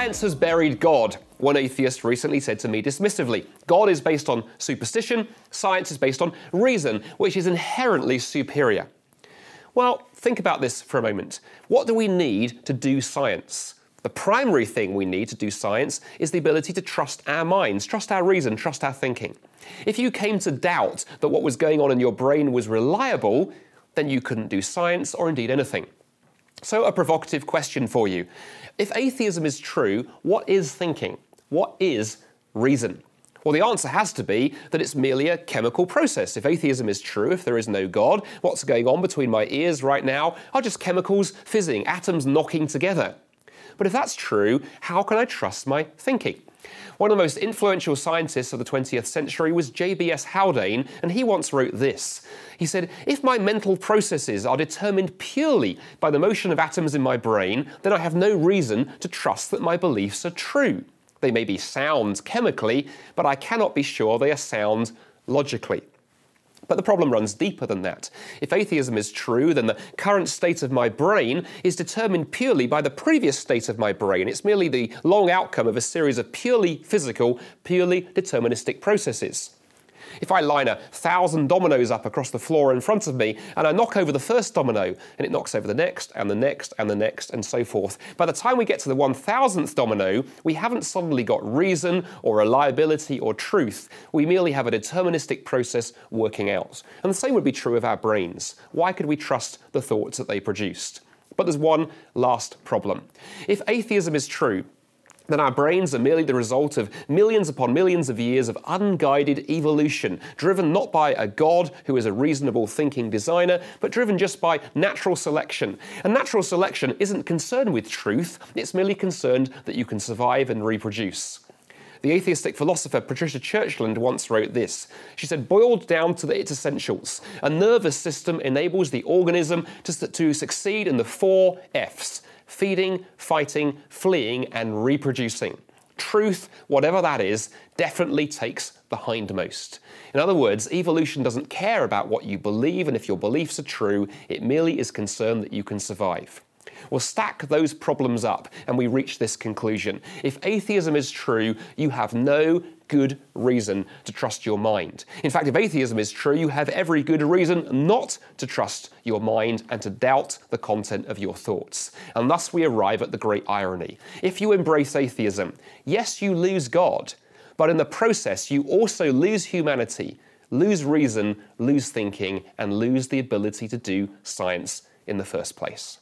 Science has buried God, one atheist recently said to me dismissively. God is based on superstition, science is based on reason, which is inherently superior. Well, think about this for a moment. What do we need to do science? The primary thing we need to do science is the ability to trust our minds, trust our reason, trust our thinking. If you came to doubt that what was going on in your brain was reliable, then you couldn't do science or indeed anything. So a provocative question for you. If atheism is true, what is thinking? What is reason? Well, the answer has to be that it's merely a chemical process. If atheism is true, if there is no God, what's going on between my ears right now are just chemicals fizzing, atoms knocking together. But if that's true, how can I trust my thinking? One of the most influential scientists of the 20th century was J.B.S. Haldane, and he once wrote this. He said, "If my mental processes are determined purely by the motion of atoms in my brain, then I have no reason to trust that my beliefs are true. They may be sound chemically, but I cannot be sure they are sound logically." But the problem runs deeper than that. If atheism is true, then the current state of my brain is determined purely by the previous state of my brain. It's merely the long outcome of a series of purely physical, purely deterministic processes. If I line 1,000 dominoes up across the floor in front of me and I knock over the first domino and it knocks over the next and the next and the next and so forth, by the time we get to the 1,000th domino, we haven't suddenly got reason or reliability or truth. We merely have a deterministic process working out. And the same would be true of our brains. Why could we trust the thoughts that they produced? But there's one last problem. If atheism is true, then our brains are merely the result of millions upon millions of years of unguided evolution, driven not by a God who is a reasonable thinking designer, but driven just by natural selection. And natural selection isn't concerned with truth, it's merely concerned that you can survive and reproduce. The atheistic philosopher Patricia Churchland once wrote this. She said, "Boiled down to its essentials, a nervous system enables the organism to succeed in the 4 Fs. Feeding, fighting, fleeing, and reproducing. Truth, whatever that is, definitely takes the hindmost." In other words, evolution doesn't care about what you believe, and if your beliefs are true, it merely is concerned that you can survive. Well, stack those problems up, and we reach this conclusion. If atheism is true, you have no good reason to trust your mind. In fact, if atheism is true, you have every good reason not to trust your mind and to doubt the content of your thoughts. And thus we arrive at the great irony. If you embrace atheism, yes, you lose God, but in the process you also lose humanity, lose reason, lose thinking, and lose the ability to do science in the first place.